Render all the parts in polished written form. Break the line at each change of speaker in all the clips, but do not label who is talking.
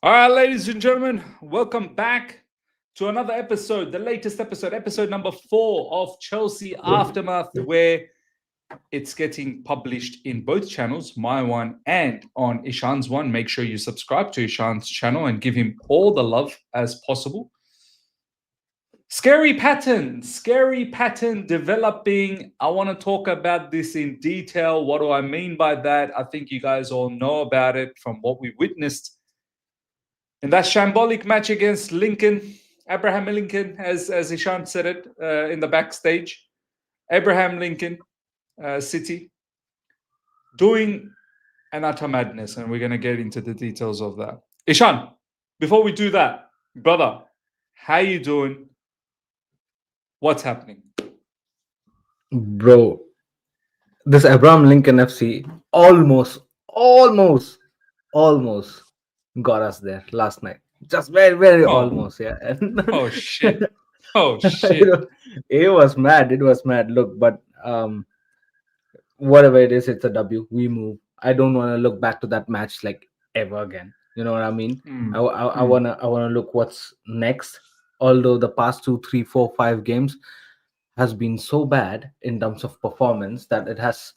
All right, ladies and gentlemen, welcome back to another episode, the latest episode, episode number 4 of Chelsea Aftermath, where it's getting published in both channels, my one and on Ishan's one. Make sure you subscribe to Ishan's channel and give him all the love as possible. Scary pattern developing. I want to talk about this in detail. What do I mean by that? I think you guys all know about it from what we witnessed in that shambolic match against Lincoln. Abraham Lincoln, as Ishan said it in the backstage. Abraham Lincoln City doing an utter madness, and we're going to get into the details of that. Ishan, before we do that, brother, how you doing? What's happening?
Bro, this Abraham Lincoln FC almost got us there last night. Just very
Oh,
almost, yeah.
oh shit. Oh shit.
It was mad. Look, but whatever it is, it's a W. We move. I don't want to look back to that match like ever again. You know what I mean? I wanna look what's next. Although the past 2, 3, 4, 5 games has been so bad in terms of performance that it has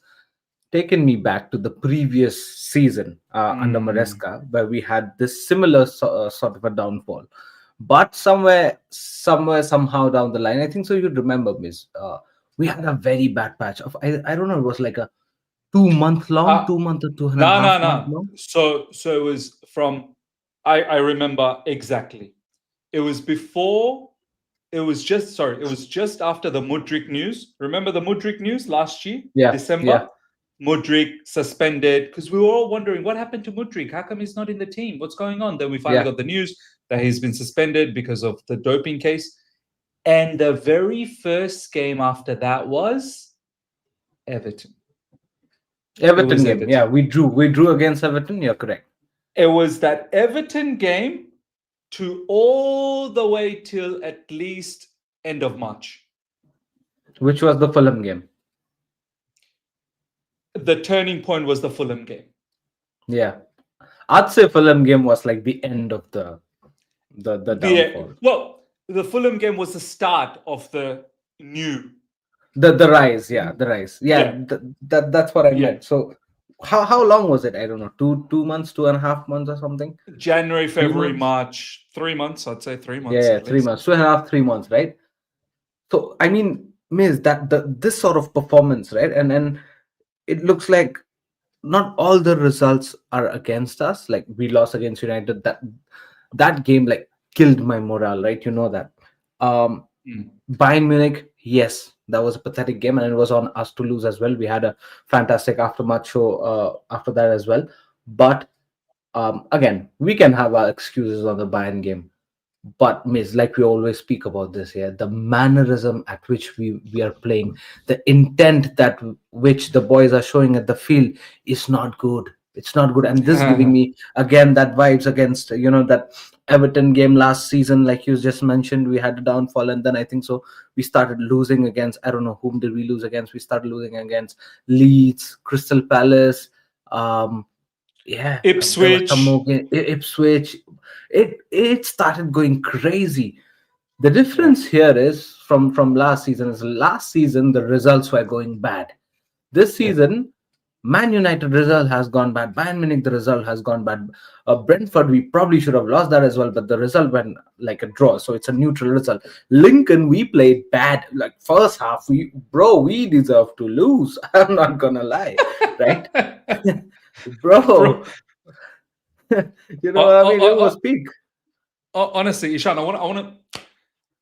taken me back to the previous season under Maresca, where we had this similar sort of a downfall. But somehow down the line, I think so. You remember, Miss, we had a very bad patch of I don't know. It was like a 2 month long,
Uh,
2 month or two and a
no, no,
half month
no.
long.
So it was from. I remember exactly. It was before. It was just after the Mudryk news. Remember the Mudryk news last year,
Yeah,
December?
yeah,
Mudryk suspended because we were all wondering what happened to Mudryk. How come he's not in the team? What's going on? Then we finally
yeah.
got the news that he's been suspended because of the doping case. And the very first game after that was Everton. It
Everton
was
game. Yeah,
Everton.
we drew. We drew against Everton. You're correct.
It was that Everton game to all the way till at least end of March.
Which was the Fulham game.
The turning point was the Fulham game.
Yeah, I'd say Fulham game was like the end of the downfall.
The Fulham game was the start of the new.
The rise, yeah, the rise. Yeah,
Yeah,
that's what I
yeah.
meant. So how long was it? I don't know, 2 months, 2.5 months or something.
January,
3 months.
February, March, 3 months. I'd say 3 months
Yeah,
at least.
3 months, 2.5, 3 months, right? So I mean, Miss, that this sort of performance, right? And it looks like not all the results are against us. Like we lost against United. That game like killed my morale, right? You know that. Um,
Mm.
Bayern Munich, yes, that was a pathetic game, and it was on us to lose as well. We had a fantastic aftermath show after that as well. But again, we can have our excuses on the Bayern game. But Miss, like we always speak about this here, the mannerism at which we are playing, the intent that which the boys are showing at the field is not good. It's not good, and this giving me again that vibes against that Everton game last season, like you just mentioned. We had a downfall, and then I think so we started losing against, I don't know whom did we lose against. We started losing against Leeds, Crystal Palace. Yeah, there was some
Ipswich.
more Ipswich. It started going crazy. The
Yeah.
difference here is from last season the results were going bad. This
Yeah.
season, Man United result has gone bad. Bayern Munich, the result has gone bad. Brentford, we probably should have lost that as well, but the result went like a draw, so it's a neutral result. Lincoln, we played bad. Like first half, we deserve to lose. I'm not gonna lie, right,
Bro,
bro? You know what I mean? It was peak.
honestly, Ishan, I want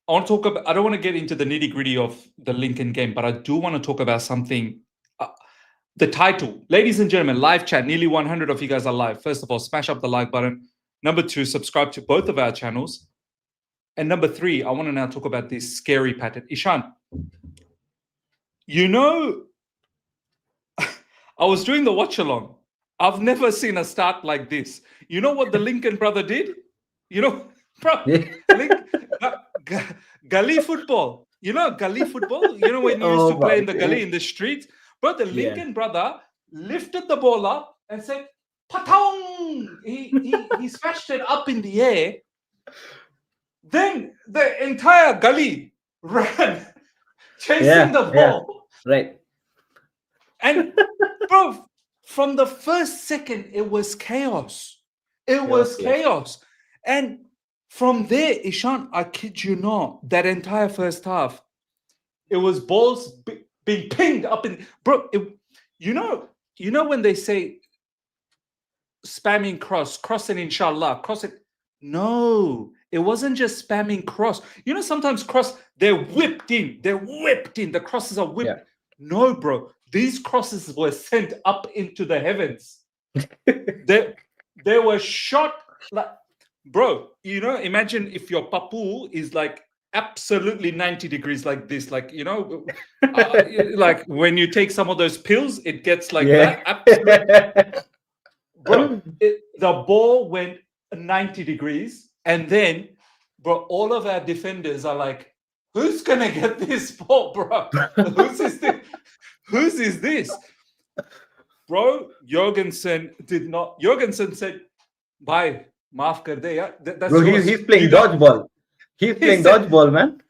to talk about. I don't want to get into the nitty gritty of the Lincoln game, but I do want to talk about something. The title, ladies and gentlemen, live chat. Nearly 100 of you guys are live. First of all, smash up the like button. Number 2, subscribe to both of our channels. And number 3, I want to now talk about this scary pattern. Ishan, I was doing the watch along. I've never seen a start like this. You know what the Lincoln brother did? Bro, gully football. Gully football? When you used to
Oh
play
my
in the gully in the streets? Bro, the
yeah.
Lincoln brother lifted the ball up and said, Patong! He he smashed it up in the air. Then the entire gully ran chasing the ball.
Right.
And bro, from the first second, it was chaos. It was chaos. And from there, Ishan, I kid you not, that entire first half, it was balls being pinged up in, bro. You know when they say spamming cross and inshallah, cross it. No, it wasn't just spamming cross. You know, sometimes cross, they're whipped in. The crosses are whipped.
Yeah.
No, bro. These crosses were sent up into the heavens. they were shot like, bro, you know, imagine if your papu is like absolutely 90 degrees like this, like, you know, like when you take some of those pills, it gets like that. Absolutely. Bro, the ball went 90 degrees, and then, bro, all of our defenders are like, who's gonna get this ball, bro? Whose is this? Bro, Jorgensen said, bye, maaf kar de, yeah.
Bro, he's playing dodgeball. He's playing dodgeball, man.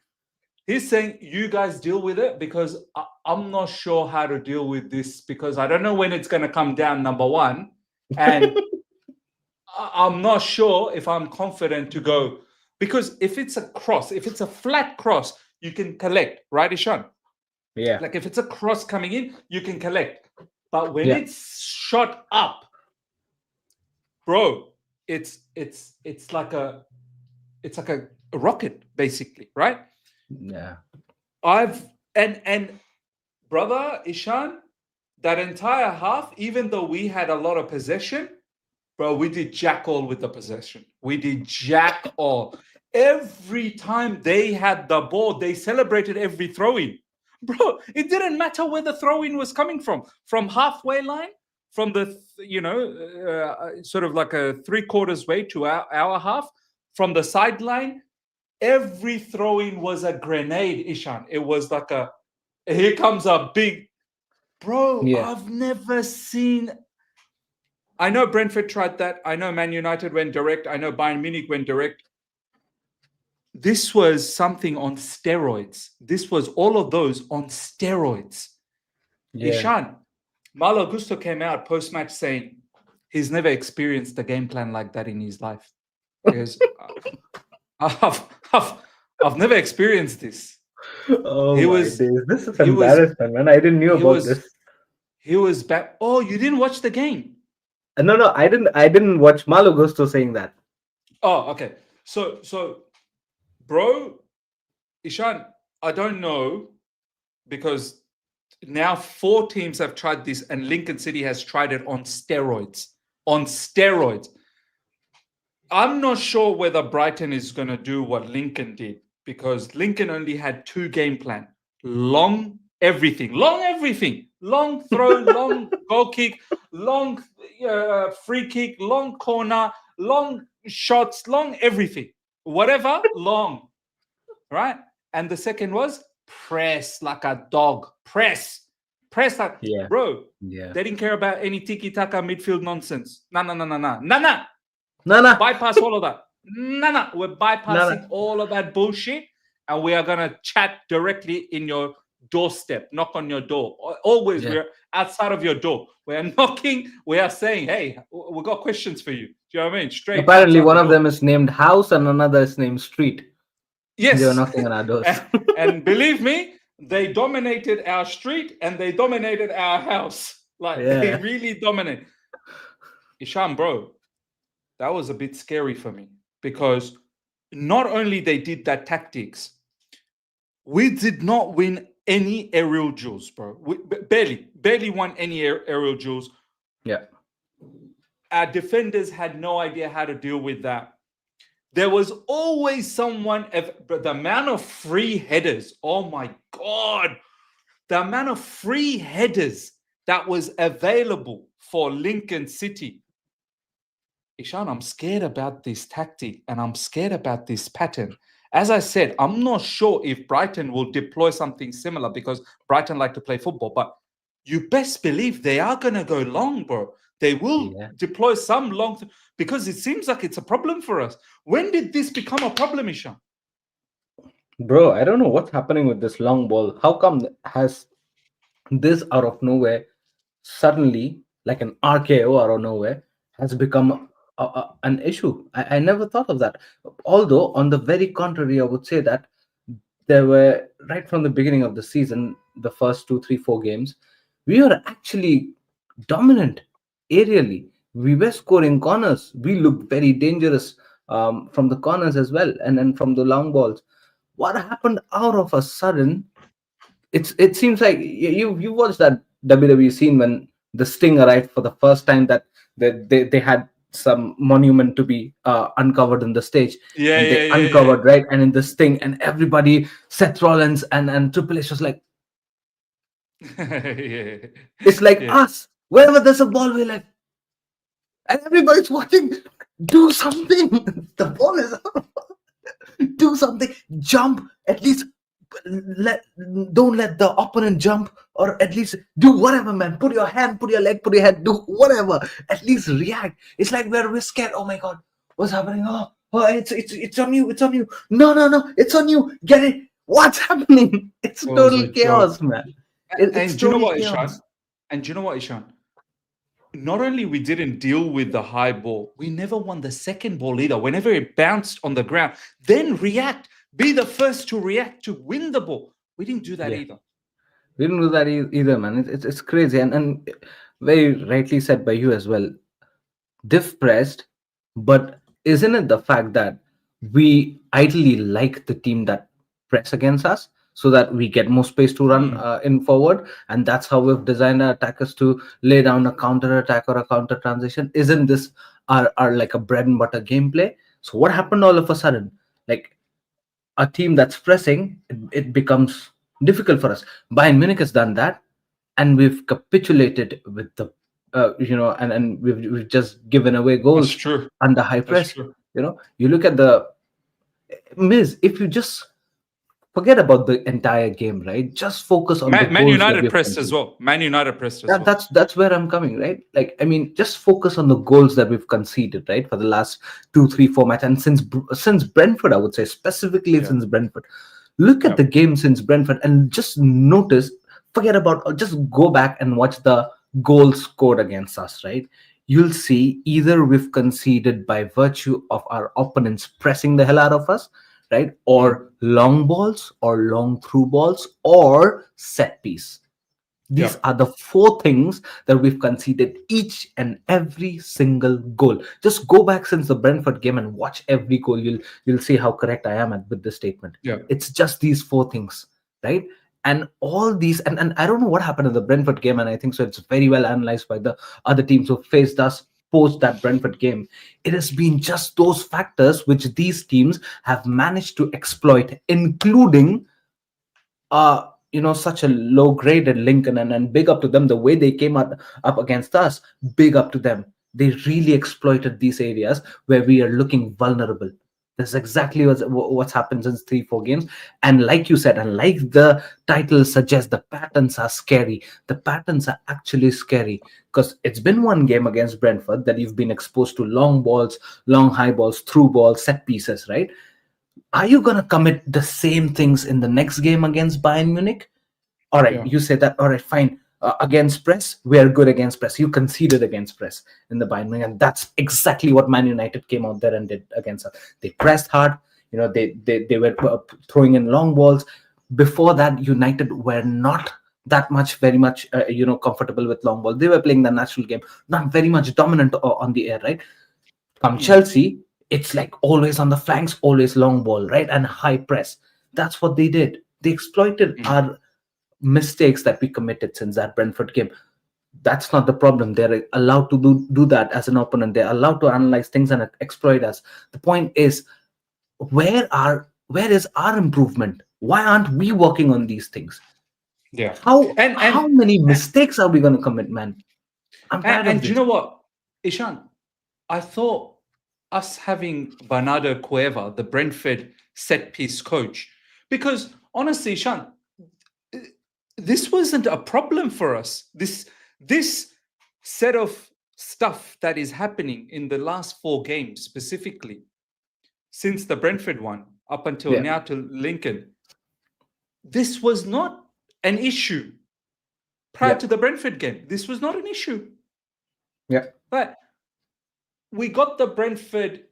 He's saying, you guys deal with it, because I'm not sure how to deal with this, because I don't know when it's going to come down, number one. And I'm not sure if I'm confident to go. Because if it's a cross, if it's a flat cross, you can collect, right, Ishan?
Yeah.
Like if it's a cross coming in, you can collect. But when it's shot up, bro, it's like a rocket, basically, right?
Yeah.
And brother Ishan, that entire half, even though we had a lot of possession, bro, we did jack all with the possession. We did jack all. Every time they had the ball, they celebrated every throw-in. Bro, it didn't matter where the throw-in was coming from halfway line, from the, sort of like a 3/4 way to our half, from the sideline. Every throw-in was a grenade, Ishan. It was like here comes a big, bro, I've never seen. I know Brentford tried that. I know Man United went direct. I know Bayern Munich went direct. This was something on steroids. This was all of those on steroids. Yeah. Ishan, Malo Gusto came out post-match saying he's never experienced a game plan like that in his life. Because I've never experienced this.
Oh, this is embarrassment, man. I didn't know about this.
He was back. Oh, you didn't watch the game?
No, I didn't watch Malo Gusto saying that.
Oh, okay. So, bro, Ishan, I don't know, because now 4 teams have tried this, and Lincoln City has tried it on steroids. On steroids. I'm not sure whether Brighton is going to do what Lincoln did, because Lincoln only had 2 game plan. Long everything. Long throw, long goal kick, long free kick, long corner, long shots, long everything. Whatever, long. Right? And the second was press like a dog. Press like, bro. Yeah. They didn't care about any tiki-taka midfield nonsense. Nah. Bypass all of that. Nah. We're bypassing all of that bullshit, and we are gonna chat directly in your doorstep. Knock on your door. Always, we're outside of your door. We are knocking. We are saying, "Hey, we got questions for you." Do you know what I mean? Straight.
Apparently, one of them is named House, and another is named Street.
Yes,
they were knocking on our doors.
and believe me, they dominated our street and they dominated our house. Like they really dominate. Isham, bro, that was a bit scary for me, because not only they did that tactics, we did not win any aerial duels, bro. We barely won any aerial duels.
Yeah.
Our defenders had no idea how to deal with that. There was always someone, but the amount of free headers, oh my God, the amount of free headers that was available for Lincoln City. Ishan, I'm scared about this tactic, and I'm scared about this pattern. As I said, I'm not sure if Brighton will deploy something similar, because Brighton like to play football, but you best believe they are going to go long, bro. They will
Yeah.
deploy some because it seems like it's a problem for us. When did this become a problem, Ishan?
Bro, I don't know what's happening with this long ball. How come has this out of nowhere suddenly, like an RKO out of nowhere, has become an issue? I never thought of that. Although, on the very contrary, I would say that there were, right from the beginning of the season, the first two, three, 4 games, we were actually dominant aerially. We were scoring corners. We looked very dangerous from the corners as well, and then from the long balls. What happened out of a sudden? It seems like you watched that WWE scene when the Sting arrived for the first time, that they had some monument to be uncovered in the stage,
Yeah,
and
yeah,
they
yeah, yeah.
uncovered, right, and in the Sting, and everybody, Seth Rollins and Triple H was like,
Yeah,
it's like
yeah.
us, wherever there's a ball, we're like, and everybody's watching, do something. The ball is do something, jump at least, let don't let the opponent jump, or at least do whatever, man. Put your hand, put your leg, put your head, do whatever, at least react. It's like we're scared. Oh my god, what's happening? Oh, it's on you, it's on you. No, it's on you, get it. What's happening? It's
It was a
total
joke.
chaos, man. It's
And do you know
total
what,
chaos.
Ishan? And do you know what, Ishan? Not only we didn't deal with the high ball, we never won the second ball either. Whenever it bounced on the ground, then react. Be the first to react to win the ball. We didn't do that
Yeah,
either.
we don't do that either, man. It's crazy, and very rightly said by you as well. Diff pressed, but isn't it the fact that we ideally like the team that press against us, so that we get more space to run
Hmm.
in forward, and that's how we've designed our attackers to lay down a counter attack or a counter transition? Isn't this our like a bread and butter gameplay? So what happened all of a sudden? Like, a team that's pressing, it becomes difficult for us. Bayern Munich has done that, and we've capitulated with the, and we've just given away
That's
goals
true.
under high
That's
press.
true.
You look at the Miz. If you just forget about the entire game, right? Just focus on the
Man
goals that
United
we've
pressed as
conceded.
well. Man United pressed as
that,
well.
that's that's where I'm coming, right? Like, I mean, just focus on the goals that we've conceded, right, for the last 2, 3, 4 matches, and since Brentford, I would say, specifically
Yeah.
since Brentford. Look at
Yeah.
the game since Brentford and just notice. Forget about, or just go back and watch the goals scored against us, right? You'll see either we've conceded by virtue of our opponents pressing the hell out of us, right,
Mm.
or long balls, or long through balls, or set piece. These
Yeah.
are the 4 things that we've conceded each and every single goal. Just go back since the Brentford game and watch every goal. You'll see how correct I am with this statement.
Yeah.
It's just these 4 things, right? And all these, and I don't know what happened in the Brentford game, and I think so it's very well analyzed by the other teams who faced us post that Brentford game. It has been just those factors which these teams have managed to exploit, including such a low graded Lincoln, and big up to them, the way they came up against us. Big up to them. They really exploited these areas where we are looking vulnerable. That's exactly what's happened since 3, 4 games. And like you said, and like the title suggests, the patterns are scary. The patterns are actually scary, because it's been one game against Brentford that you've been exposed to long balls, long high balls, through balls, set pieces, right? Are you going to commit the same things in the next game against Bayern Munich? All right,
Yeah.
you say that. All right, fine. Against press, we are good against press. You conceded against press in the Bayern Munich, and that's exactly what Man United came out there and did against us. They pressed hard. They were throwing in long balls. Before that, United were not that much, very much, comfortable with long ball. They were playing the natural game, not very much dominant on the air, right? Come
Mm.
Chelsea, it's like always on the flanks, always long ball, right? And high press. That's what they did. They exploited
Mm.
our mistakes that we committed since that Brentford game. That's not the problem. They're allowed to do that as an opponent. They're allowed to analyze things and exploit us. The point is, where is our improvement? Why aren't we working on these things?
Yeah. And
How
and
many mistakes are we going to commit, man? I'm tired of
and do you
this.
know what, Ishan? I thought us having Bernardo Cueva, the Brentford set piece coach, because honestly, Ishan, this wasn't a problem for us. This set of stuff that is happening in the last 4 games, specifically since the Brentford one up until
Yeah.
now to Lincoln, this was not an issue prior
Yeah.
to the Brentford game. This was not an issue.
Yeah.
But we got the Brentford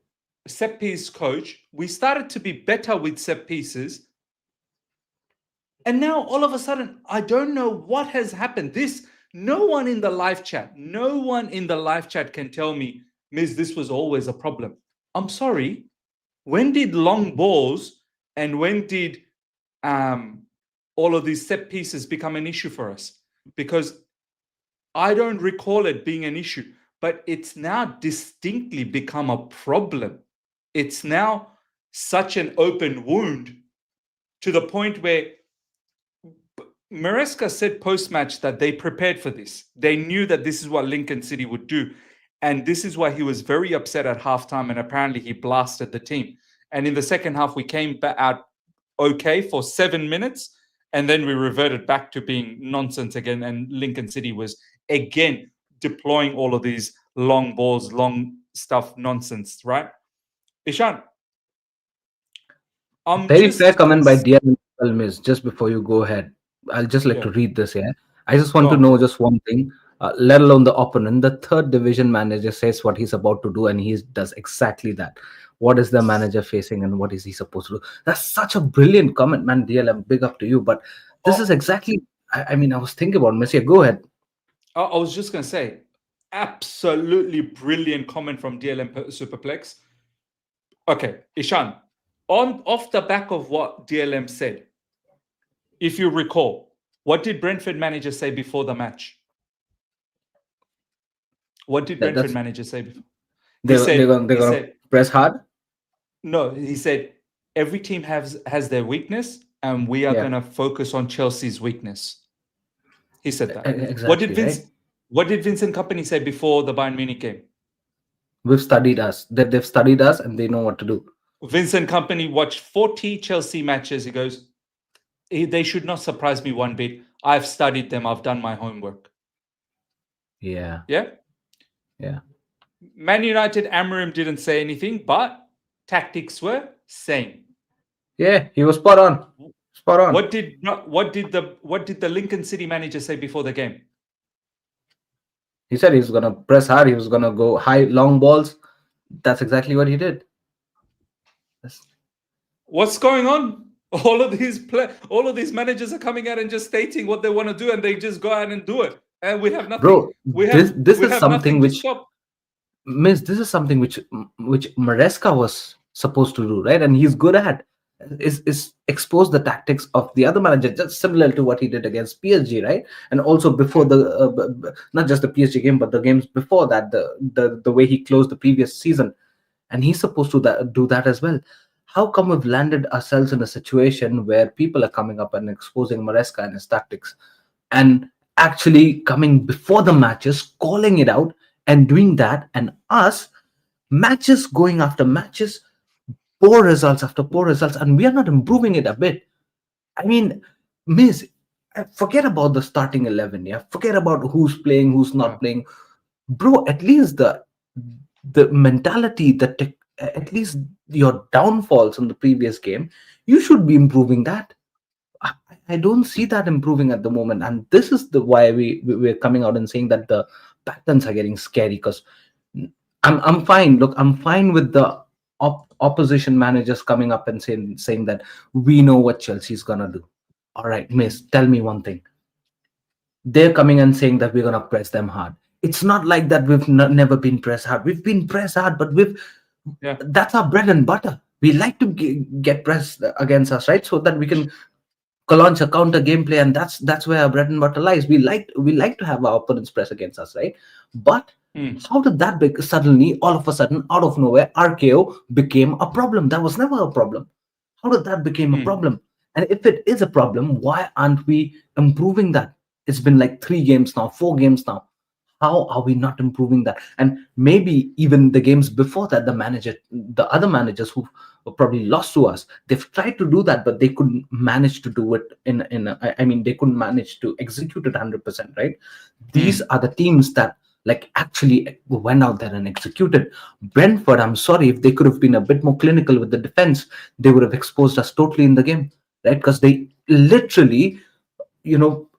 set piece coach. We started to be better with set pieces. And now all of a sudden, I don't know what has happened. No one in the live chat, can tell me, Miss, this was always a problem. I'm sorry. When did long balls and when did all of these set pieces become an issue for us? Because I don't recall it being an issue, but it's now distinctly become a problem. It's now such an open wound to the point where Maresca said post-match that they prepared for this. They knew that this is what Lincoln City would do. And this is why he was very upset at halftime, and apparently he blasted the team. And in the second half, we came out okay for 7 minutes, and then we reverted back to being nonsense again. And Lincoln City was again deploying all of these long balls, long stuff, nonsense, right? Ishan,
Very fair comment by dear Miss. Just before you go ahead, I'll just like
Yeah.
to read this here. I just want
Go
to
on.
know just one thing, let alone the opponent. The third division manager says what he's about to do, and he does exactly that. What is the manager facing, and what is he supposed to do? That's such a brilliant comment, man. DLM, big up to you. But this is exactly. I mean, I was thinking about Messi. Go ahead.
I was just going to say, absolutely brilliant comment from DLM Superplex. Okay, Ishan, off the back of what DLM said, if you recall, what did Brentford manager say before the match? What did Brentford manager say before?
They're gonna press hard.
No, he said every team has their weakness, and we are going to focus on Chelsea's weakness. He said that.
Exactly.
What did Vincent Kompany say before the Bayern Munich game?
We've studied us. They've studied us, and they know what to do.
Vincent Kompany watched 40 Chelsea matches. He goes, they should not surprise me one bit. I've studied them. I've done my homework.
Yeah.
Man United, Amorim didn't say anything, but tactics were same.
Yeah, he was spot on. Spot on.
What did the Lincoln City manager say before the game?
He said he was gonna press hard. He was gonna go high, long balls. That's exactly what he did.
What's going on? All of these managers are coming out and just stating what they want to do, and they just go out and do it, and we have nothing.
Bro, this is something which Miss. This is something which Maresca was supposed to do, right? And he's good at is expose the tactics of the other manager, just similar to what he did against PSG, right? And also before the not just the PSG game, but the games before that, the way he closed the previous season, and he's supposed to do that as well. How come we've landed ourselves in a situation where people are coming up and exposing Maresca and his tactics, and actually coming before the matches, calling it out and doing that, and us matches going after matches, poor results after poor results, and we are not improving it a bit. I mean, Miss, forget about the starting 11. Yeah, forget about who's playing, who's not playing, bro. At least the mentality, at least your downfalls in the previous game, you should be improving that. I don't see that improving at the moment, and this is why we're coming out and saying that the patterns are getting scary. Because I'm fine. Look, I'm fine with the opposition managers coming up and saying that we know what Chelsea's gonna do. All right, Miss, tell me one thing. They're coming and saying that we're gonna press them hard. It's not like that. We've never been pressed hard. We've been pressed hard, but that's our bread and butter. We like to get pressed against us, right? So that we can launch a counter gameplay, and that's where our bread and butter lies. We like to have our opponents press against us, right? But how did that suddenly, all of a sudden, out of nowhere, RKO became a problem? That was never a problem. How did that become a problem? And if it is a problem, why aren't we improving that? It's been like 3 games now, 4 games now. How are we not improving that? And maybe even the games before that, the other managers who probably lost to us, they've tried to do that, but they couldn't manage to do it they couldn't manage to execute it 100%, right? These are the teams that like actually went out there and executed. Brentford, I'm sorry, if they could have been a bit more clinical with the defense, they would have exposed us totally in the game, right? Because they literally, you know,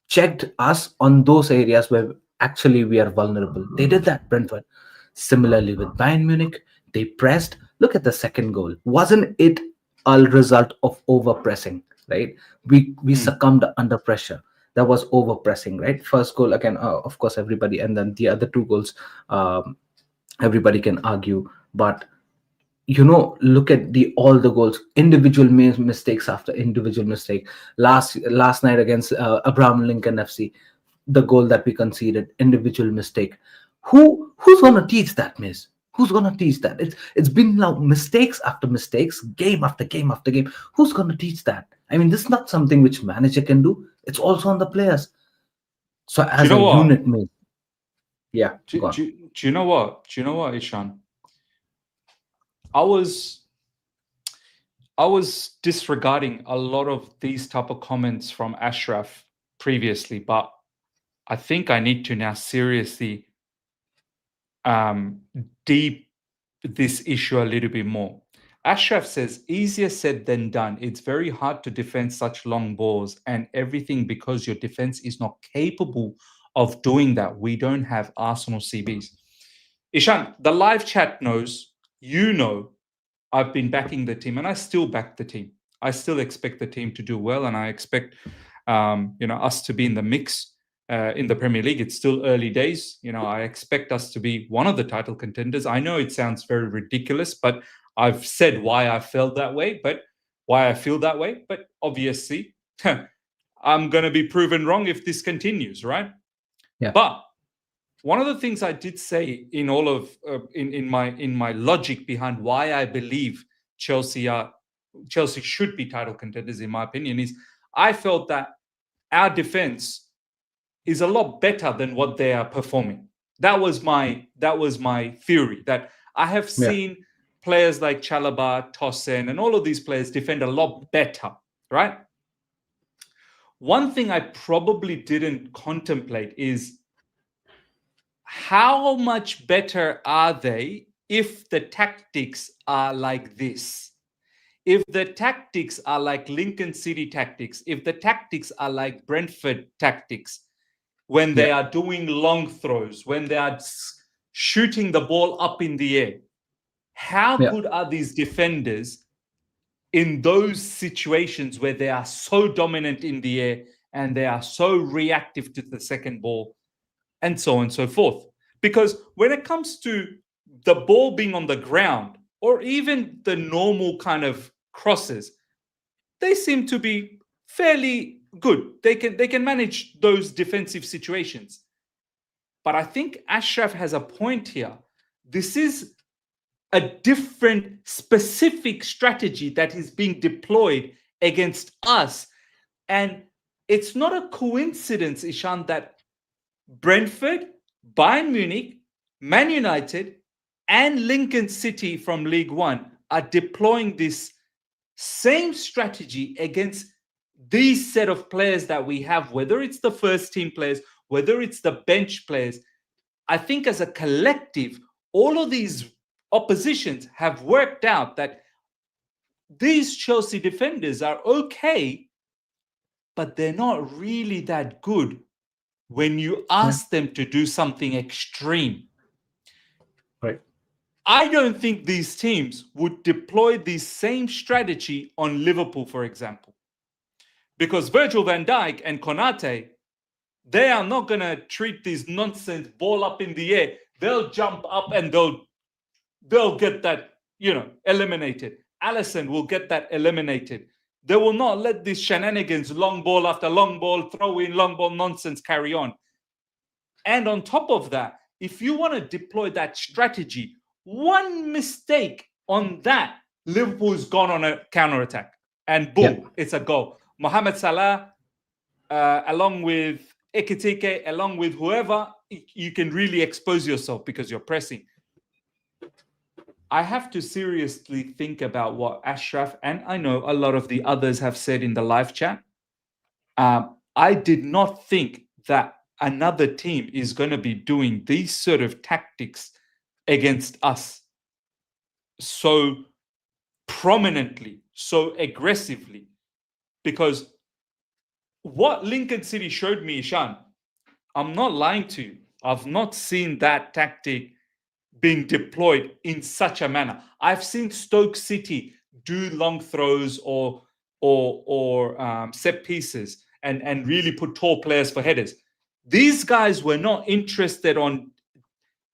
checked us on those areas where actually we are vulnerable. They did that, Brentford. Similarly with Bayern Munich, they pressed. Look at the second goal. Wasn't it a result of over pressing, right? We
Hmm.
succumbed under pressure. That was over pressing, right? First goal again, of course, everybody, and then the other two goals, everybody can argue, but look at the all the goals, individual mistakes after individual mistake. Last night against Abraham Lincoln FC, the goal that we conceded, individual mistake. Who's gonna teach that, miss? Who's gonna teach that? It's been now mistakes after mistakes, game after game after game. Who's gonna teach that? I mean, this is not something which manager can do. It's also on the players. So
Do you
as a
know what?
unit, miss. Yeah,
Do,
go on.
do, do you know what? Do you know what, Ishan? I was I was disregarding a lot of these type of comments from Ashraf previously, but I think I need to now seriously um, deep this issue a little bit more. Ashraf says, easier said than done. It's very hard to defend such long balls and everything because your defense is not capable of doing that. We don't have Arsenal CBs. Ishan, the live chat knows, you know, I've been backing the team and I still back the team. I still expect the team to do well and I expect us to be in the mix in the Premier League. It's still early days. I expect us to be one of the title contenders. I know it sounds very ridiculous, but I've said why I feel that way, but obviously I'm going to be proven wrong if this continues, right?
Yeah,
But one of the things I did say in all of in my logic behind why I believe Chelsea should be title contenders, in my opinion, is I felt that our defense is a lot better than what they are performing. That was my theory, that I have
yeah,
seen players like Chalobah, Tosin, and all of these players defend a lot better, right? One thing I probably didn't contemplate is how much better are they if the tactics are like this? If the tactics are like Lincoln City tactics, if the tactics are like Brentford tactics, when
yeah,
they are doing long throws, when they are shooting the ball up in the air, how
yeah,
good are these defenders in those situations where they are so dominant in the air and they are so reactive to the second ball and so on and so forth? Because when it comes to the ball being on the ground or even the normal kind of crosses, they seem to be fairly good. They can manage those defensive situations. But I think Ashraf has a point here. This is a different specific strategy that is being deployed against us. And it's not a coincidence, Ishan, that Brentford, Bayern Munich, Man United, and Lincoln City from League One are deploying this same strategy against these set of players that we have, whether it's the first team players, whether it's the bench players. I think as a collective, all of these oppositions have worked out that these Chelsea defenders are okay, but they're not really that good when you
yeah.
ask them to do something extreme.
Right.
I don't think these teams would deploy the same strategy on Liverpool, for example, because Virgil van Dijk and Konate, they are not going to treat this nonsense ball up in the air. They'll jump up and they'll get that, eliminated. Allison will get that eliminated. They will not let these shenanigans, long ball after long ball, throw in long ball nonsense carry on. And on top of that, if you want to deploy that strategy, one mistake on that, Liverpool's gone on a counter attack, and
Yeah,
boom, it's a goal. Mohamed Salah, along with Ekitike, along with whoever, you can really expose yourself because you're pressing. I have to seriously think about what Ashraf and I know a lot of the others have said in the live chat. I did not think that another team is going to be doing these sort of tactics against us so prominently, so aggressively. Because what Lincoln City showed me, Ishan, I'm not lying to you. I've not seen that tactic being deployed in such a manner. I've seen Stoke City do long throws or set pieces and really put tall players for headers. These guys were not interested on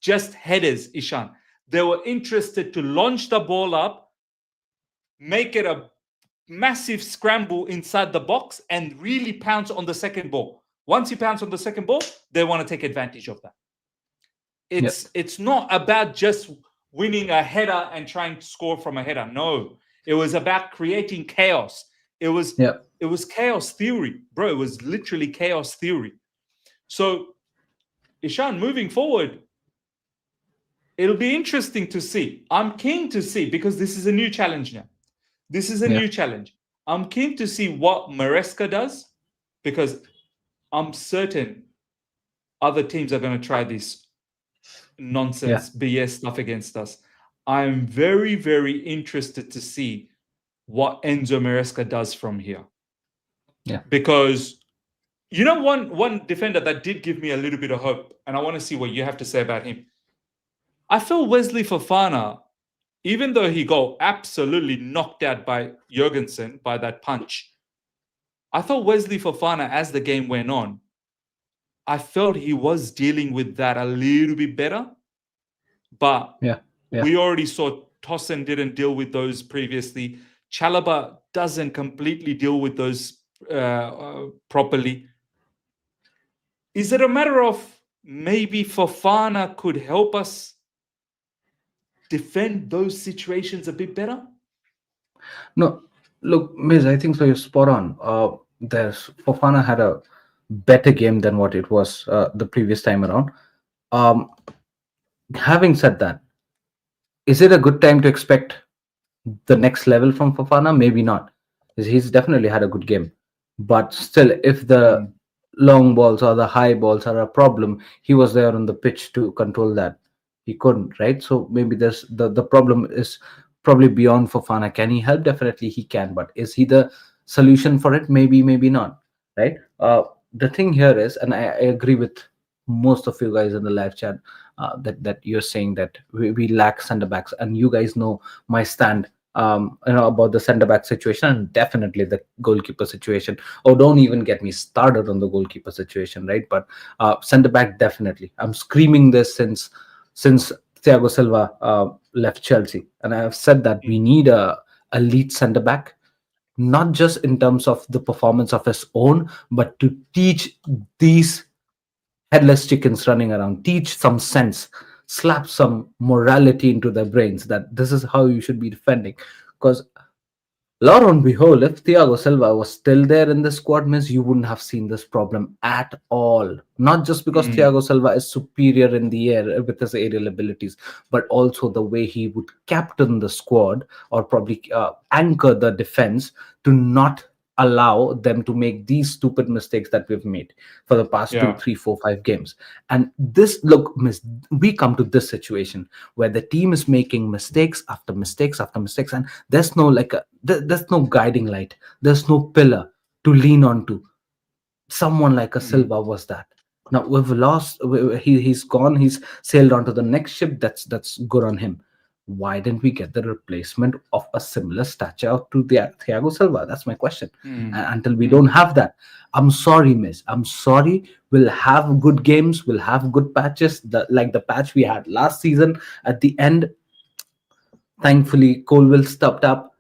just headers, Ishan. They were interested to launch the ball up, make it a massive scramble inside the box, and really pounce on the second ball. Once you pounce on the second ball, they want to take advantage of that. It's not about just winning a header and trying to score from a header. No, it was about creating chaos. It was chaos theory, bro. It was literally chaos theory. So, Ishan, moving forward, it'll be interesting to see. I'm keen to see, because this is a new challenge now. This is a new challenge. I'm keen to see what Maresca does, because I'm certain other teams are going to try this nonsense, BS stuff against us. I'm very, very interested to see what Enzo Maresca does from here.
Yeah.
Because, you know, one defender that did give me a little bit of hope, and I want to see what you have to say about him. I feel Wesley Fofana, even though he got absolutely knocked out by Jurgensen by that punch, I thought Wesley Fofana, as the game went on, I felt he was dealing with that a little bit better. But we already saw Tosin didn't deal with those previously. Chalobah doesn't completely deal with those properly. Is it a matter of maybe Fofana could help us defend those situations a bit better?
No, look, Miz, I think so. You're spot on. There's Fofana had a better game than what it was the previous time around. Having said that, is it a good time to expect the next level from Fofana? Maybe not. He's definitely had a good game, but still, if the long balls or the high balls are a problem, he was there on the pitch to control that. He couldn't, right? So maybe there's the problem is probably beyond Fofana. Can he help? Definitely he can, but is he the solution for it? Maybe, maybe not, right? The thing here is, and I agree with most of you guys in the live chat, that you're saying that we lack center backs, and you guys know my stand about the center back situation, and definitely the goalkeeper situation. Oh, don't even get me started on the goalkeeper situation, right? But center back, definitely. I'm screaming this since Thiago Silva left Chelsea, and I have said that we need a elite center back, not just in terms of the performance of his own, but to teach these headless chickens running around, teach some sense, slap some morality into their brains that this is how you should be defending. Because lo and behold, if Thiago Silva was still there in the squad, means you wouldn't have seen this problem at all. Not just because Thiago Silva is superior in the air with his aerial abilities, but also the way he would captain the squad or probably anchor the defense to not allow them to make these stupid mistakes that we've made for the past 2, 3, 4, 5 games. And this, look, miss, we come to this situation where the team is making mistakes after mistakes after mistakes, and there's no there's no guiding light, there's no pillar to lean on to. Someone like a Silva was that. Now we've lost. He's gone. He's sailed on to the next ship. That's good on him. Why didn't we get the replacement of a similar stature to the Thiago Silva? That's my question. And until we don't have that, I'm sorry, miss. I'm sorry. We'll have good games. We'll have good patches, like the patch we had last season. At the end, thankfully, Colville stepped up.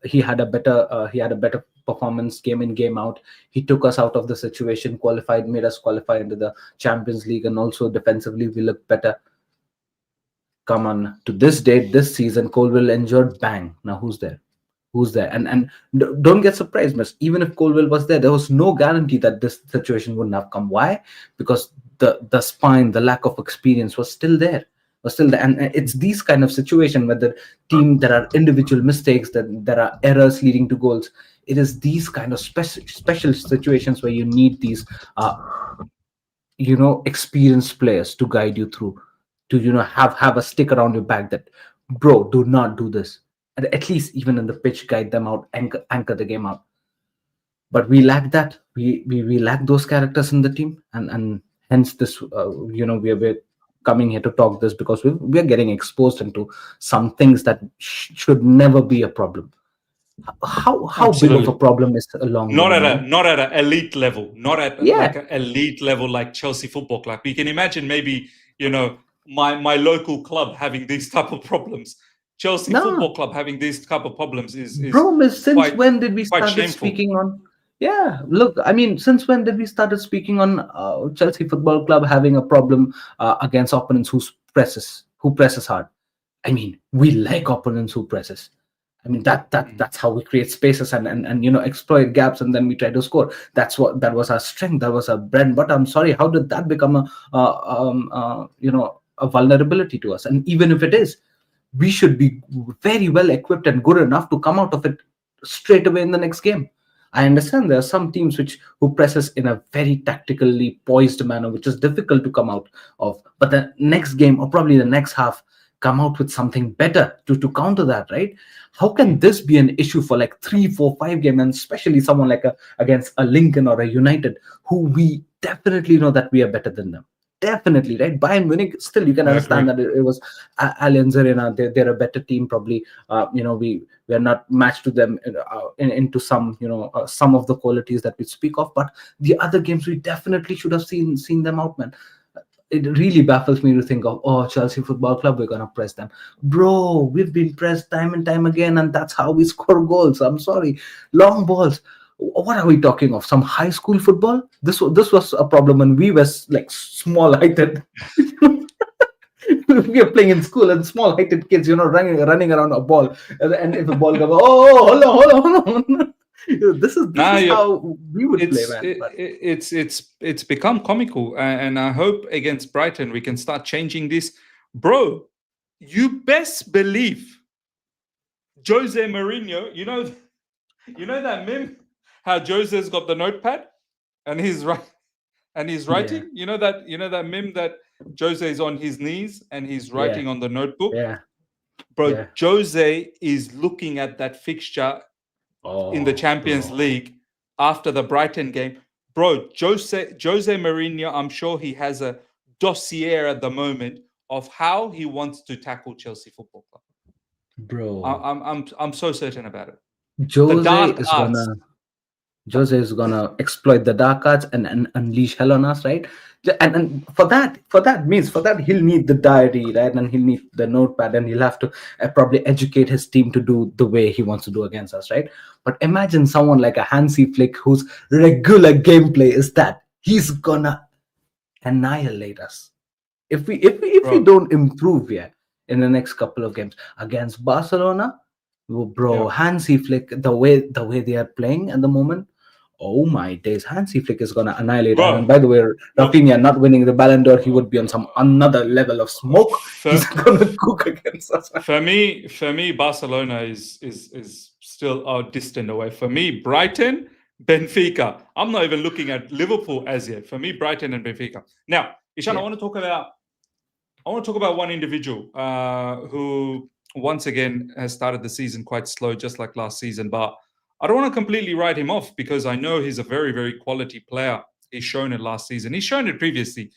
He had a better performance game in, game out. He took us out of the situation, made us qualify into the Champions League, and also defensively we look better. Come on, to this date, this season, Colville injured, bang. Now who's there? And don't get surprised, miss. Even if Colville was there was no guarantee that this situation wouldn't have come. Why? Because the spine, the lack of experience was still there. And it's these kind of situation where the team, there are individual mistakes, that there are errors leading to goals. It is these kind of special situations where you need these experienced players to guide you through, to have a stick around your back that, bro, do not do this, and at least even in the pitch guide them out, anchor the game out. But we lack that. We lack those characters in the team, and hence this, we're coming here to talk this, because we're getting exposed into some things that should never be a problem. How big of a
Absolutely.
problem is a long
Not
ball,
at
man?
an elite level, not at like
Yeah.
an elite level like Chelsea Football Club. You can imagine maybe, my local club having these type of problems. Chelsea
No,
Football Club having these type of problems is
bro, miss, since
quite
when did we
quite
started
shameful.
speaking on? Yeah, look, I mean, since when did we started speaking on Chelsea Football Club having a problem against opponents who presses hard? I mean, we like opponents who presses. I mean, that's how we create spaces and exploit gaps, and then we try to score. That was our strength. That was our bread and butter. I'm sorry, how did that become a vulnerability to us? And even if it is, we should be very well equipped and good enough to come out of it straight away in the next game. I understand there are some teams who presses in a very tactically poised manner, which is difficult to come out of. But the next game, or probably the next half, come out with something better to counter that, right? How can this be an issue for like 3, 4, 5 games, and especially someone like against a Lincoln or a United, who we definitely know that we are better than them? Definitely, right? Bayern Munich, still you can
I agree.
understand that it was Allianz Arena. They're a better team, probably. We are not matched to them into some of the qualities that we speak of. But the other games, we definitely should have seen them out, man. It really baffles me to think of, oh, Chelsea Football Club, we're gonna press them, bro. We've been pressed time and time again, and that's how we score goals. I'm sorry, long balls. What are we talking of? Some high school football? This was a problem when we were like small heighted. We are playing in school, and small heighted kids, running around a ball, and if a ball goes, oh, hold on. This
Now
is
you
how we would play,
it's
man.
it,
But
it's become comical, and I hope against Brighton we can start changing this, bro. You best believe Jose Mourinho. You know that meme, how Jose's got the notepad and he's
yeah,
writing. You know that meme that Jose is on his knees and he's
yeah,
writing on the notebook.
yeah,
Bro,
yeah.
Jose is looking at that fixture in the
Oh,
Champions
bro.
League after the Brighton game. Bro, Jose Mourinho, I'm sure he has a dossier at the moment of how he wants to tackle Chelsea Football Club.
Bro,
I'm so certain about it. The
Jose
dark
is
arts.
gonna Jose is gonna exploit the dark arts and unleash hell on us, right? And for that he'll need the diary, right? And he'll need the notepad, and he'll have to probably educate his team to do the way he wants to do against us, right? But imagine someone like a Hansi Flick, whose regular gameplay is that he's gonna annihilate us if we
Bro,
don't improve here in the next couple of games against Barcelona. Oh,
yeah.
bro, Hansi Flick, the way they are playing at the moment. Oh my days, Hansi Flick is gonna annihilate us. And
Bro,
by the way,
look,
Rafinha not winning the Ballon d'Or, he would be on some another level of smoke. He's
for,
gonna cook against us.
for me, Barcelona is still distant away. For me, Brighton, Benfica. I'm not even looking at Liverpool as yet. For me, Brighton and Benfica. Now, Ishan, I
Yeah,
want to talk about one individual who once again has started the season quite slow, just like last season. But I don't want to completely write him off because I know he's a very, very quality player. He's shown it last season. He's shown it previously.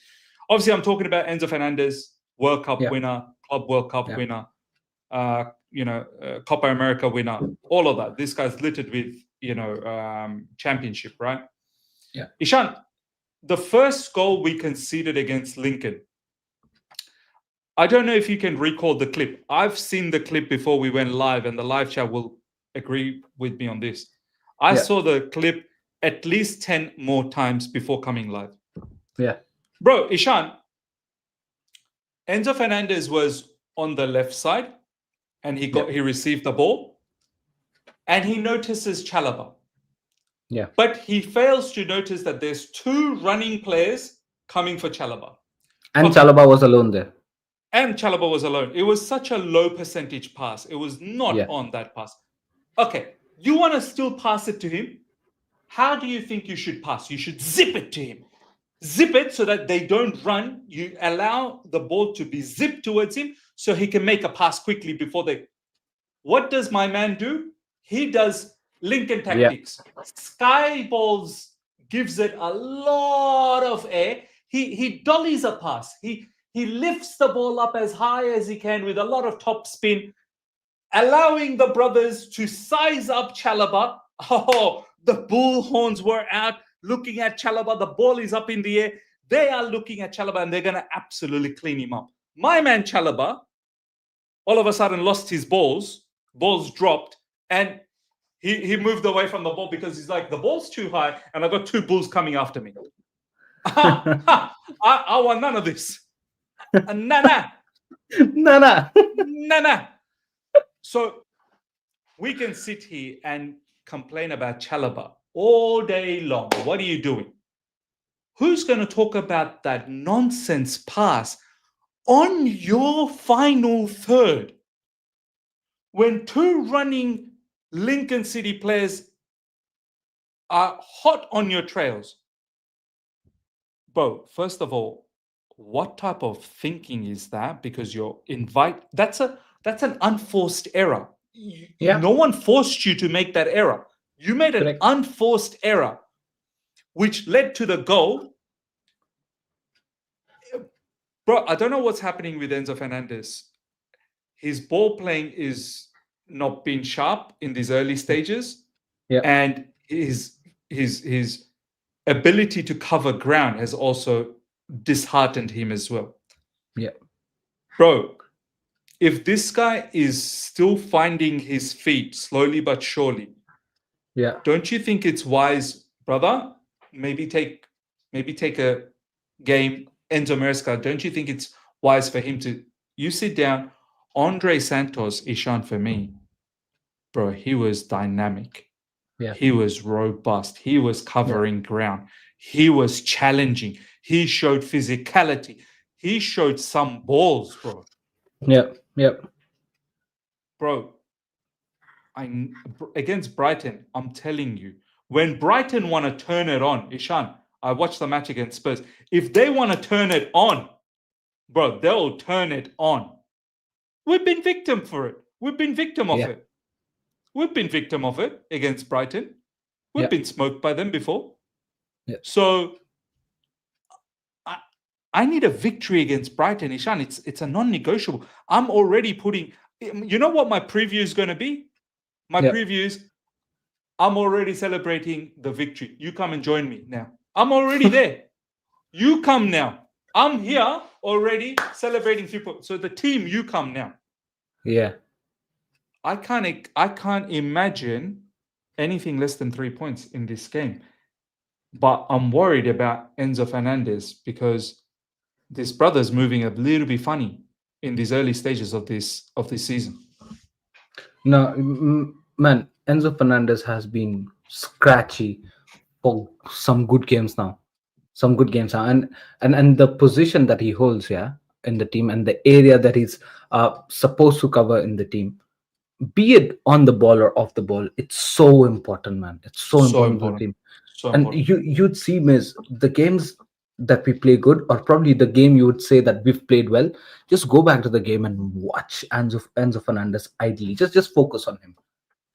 Obviously, I'm talking about Enzo Fernandez, World Cup
yeah,
winner, Club World Cup
yeah,
winner, Copa America winner, all of that. This guy's littered with, championship, right?
yeah,
Ishan, the first goal we conceded against Lincoln, I don't know if you can recall the clip. I've seen the clip before we went live, and the live chat will agree with me on this. I
yeah,
saw the clip at least 10 more times before coming live.
yeah,
Bro, Ishan, Enzo Fernandez was on the left side and
yeah,
he received the ball and he notices Chalaba.
yeah.
But he fails to notice that there's two running players coming for Chalaba.
And
Okay.
Chalaba was alone there.
And Chalaba was alone. It was such a low percentage pass. It was not
Yeah.
on that pass. Okay. You want to still pass it to him? How do you think you should pass? You should zip it to him. zip it so that they don't run. You allow the ball to be zipped towards him so he can make a pass quickly before they. What does my man do? He does Lincoln
Yeah.
tactics. Sky balls, gives it a lot of air. He dollies a pass. He lifts the ball up as high as he can with a lot of top spin, allowing the brothers to size up Chalaba. Oh, the bull horns were out looking at Chalaba. The ball is up in the air. They are looking at Chalaba and they're going to absolutely clean him up. My man Chalaba all of a sudden lost his balls dropped, and he moved away from the ball because he's like, the ball's too high and I've got two bulls coming after me. I want none of this. Nah. So we can sit here and complain about Chalaba all day long. What are you doing? Who's going to talk about that nonsense pass on your final third when two running Lincoln City players are hot on your trails? Bro, first of all, what type of thinking is that? Because that's an unforced error.
Yeah.
No one forced you to make that error. You made an
Correct.
unforced error, which led to the goal. Bro, I don't know what's happening with Enzo Fernandez. His ball playing is not being sharp in these early stages.
Yeah.
And his ability to cover ground has also disheartened him as well.
Yeah.
Bro, if this guy is still finding his feet slowly but surely,
Yeah.
don't you think it's wise, brother? Maybe take a game, Enzo Maresca. Don't you think it's wise for him to sit down? Andre Santos, Ishan, for me, bro, he was dynamic.
Yeah.
He was robust. He was covering ground. He was challenging. He showed physicality. He showed some balls, bro.
Yeah.
Bro, against Brighton, I'm telling you, when Brighton want to turn it on, Ishan, I watched the match against Spurs. If they want to turn it on, bro, they'll turn it on. We've been victim for it. We've been victim of it. We've been victim of it against Brighton. We've been smoked by them before.
Yeah.
So I need a victory against Brighton, Ishan. It's a non-negotiable. I'm already putting. You know what my preview is going to be? My preview is, I'm already celebrating the victory. You come and join me now. I'm already there. You come now. I'm here already celebrating 3 points. So the team, you come now.
Yeah.
I can't imagine anything less than 3 points in this game. But I'm worried about Enzo Fernandez because this brother's moving a little bit funny in these early stages of this season.
No, man, Enzo Fernandez has been scratchy for some good games now. And the position that he holds, in the team, and the area that he's supposed to cover in the team, be it on the ball or off the ball, it's so important, man. It's so important for the team. And you'd see, Miss, the games that we play good, or probably the game you would say that we've played well, just go back to the game and watch Enzo Fernandez idly. Just focus on him.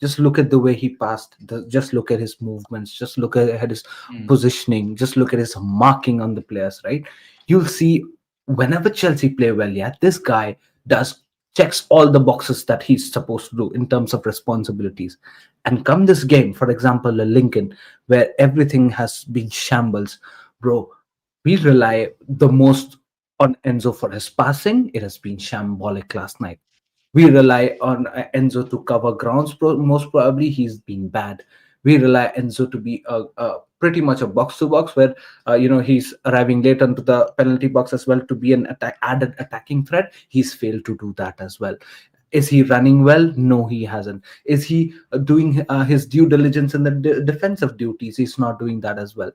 Just look at the way he passed. Just look at his movements. Just look at his positioning. Just look at his marking on the players, right? You'll see whenever Chelsea play well, this guy checks all the boxes that he's supposed to do in terms of responsibilities. And come this game, for example, a Lincoln, where everything has been shambles, bro, we rely the most on Enzo for his passing. It has been shambolic last night. We rely on Enzo to cover grounds. Most probably, he's been bad. We rely Enzo to be pretty much a box to box, where he's arriving late onto the penalty box as well to be an added attacking threat. He's failed to do that as well. Is he running well? No, he hasn't. Is he doing his due diligence in the defensive duties? He's not doing that as well.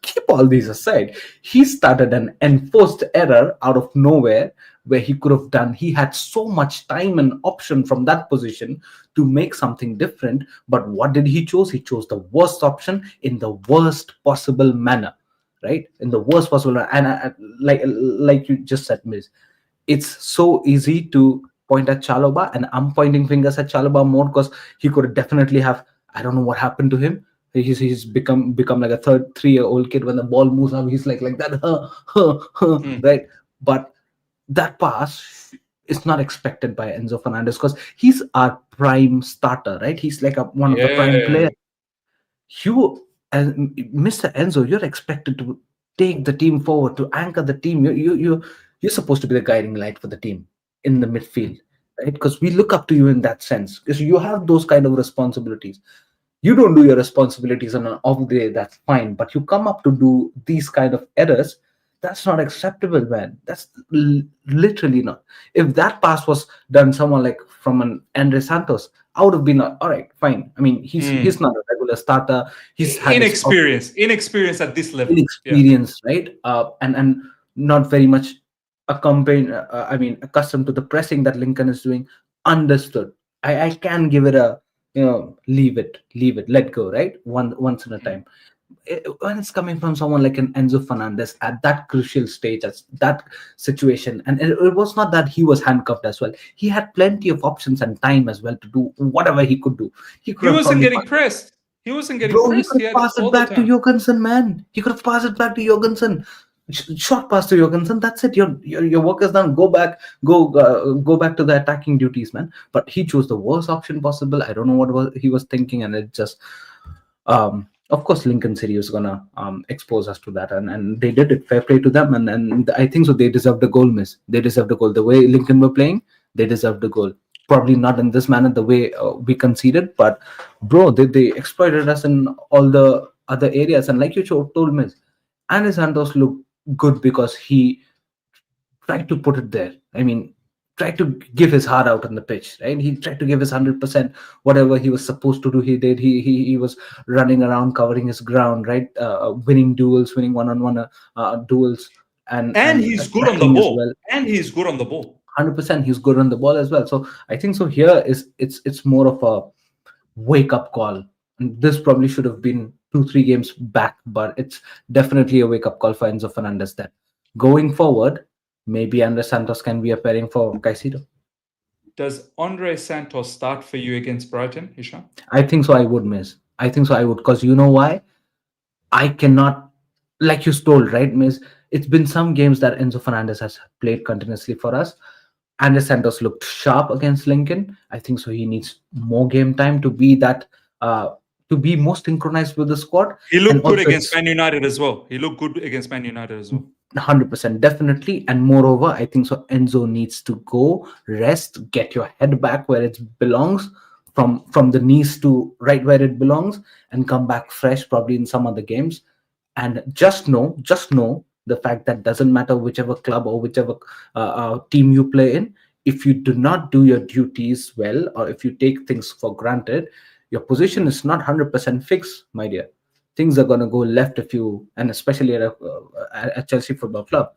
Keep all these aside. He started an enforced error out of nowhere where he could have done. He had so much time and option from that position to make something different. But what did he choose? He chose the worst option in the worst possible manner. right? In the worst possible, and like you just said, Miss, it's so easy to point at Chaloba, and I'm pointing fingers at Chaloba more because he could definitely have. I don't know what happened to him. He's become like a 3-year-old kid. When the ball moves up, he's like that,
Mm.
right? But that pass is not expected by Enzo Fernandez because he's our prime starter, right? He's like one of the prime
Yeah.
players. You, Mr. Enzo, you're expected to take the team forward, to anchor the team. You're supposed to be the guiding light for the team in the midfield, right? Because we look up to you in that sense, because you have those kind of responsibilities. You don't do your responsibilities on an off day, that's fine, but you come up to do these kind of errors. That's not acceptable, man. That's literally not. If that pass was done someone like from an Andre Santos, I would have been all right, fine. I mean, he's
Mm.
not a regular starter. He's had his
Inexperience at this level. Yeah.
inexperience, right? And not very much accompanied. I mean, accustomed to the pressing that Lincoln is doing. Understood. I can give it a, leave it, let go, right? Once in a
Mm.
time. When it's coming from someone like an Enzo Fernandez at that crucial stage, at that situation, and it was not that he was handcuffed as well. He had plenty of options and time as well to do whatever he could do. He
He
could have
wasn't
probably,
getting pressed. He wasn't getting
bro, he
pressed.
could
He
have
had
passed it
all the
back to
time.
Jorgensen, man. He could have passed it back to Jorgensen. Short pass to Jorgensen. That's it. Your work is done. Go back to the attacking duties, man. But he chose the worst option possible. I don't know he was thinking, and it just, of course, Lincoln City was gonna expose us to that, and they did it. Fair play to them, and I think so. They deserved the goal, miss. They deserved the goal. The way Lincoln were playing, they deserved the goal. Probably not in this manner, the way we conceded, but bro, they exploited us in all the other areas. And like you told me, Andy Santos looked good because he tried to put it there. I mean, tried to give his heart out on the pitch, right? He tried to give his 100%. Whatever he was supposed to do, he did. He was running around, covering his ground, right? Winning duels, winning one-on-one duels,
And
and
he's good on the
tackling as
ball.
well.
And he's good on the ball.
100%, he's good on the ball as well. So I think so. Here is it's more of a wake up call. And this probably should have been 2-3 games back, but it's definitely a wake up call for Enzo Fernandez that going forward, maybe Andres Santos can be a pairing for Caicedo.
Does Andre Santos start for you against Brighton, Hisham?
I think so. I would, miss. I think so. I would, because you know why? I cannot, like you told, right, miss? It's been some games that Enzo Fernandez has played continuously for us. Andres Santos looked sharp against Lincoln. I think so. He needs more game time to be that, to be more synchronized with the squad.
He
And
looked good
also,
against
it's
Man United as well. He looked good against Man United as well.
100% definitely. And moreover, I think so. Enzo needs to go rest, get your head back where it belongs, from the knees to right where it belongs, and come back fresh, probably in some other games. And just know the fact that doesn't matter whichever club or whichever team you play in. If you do not do your duties well, or if you take things for granted, your position is not 100% fixed, my dear. Things are going to go left if you, and especially at Chelsea Football Club,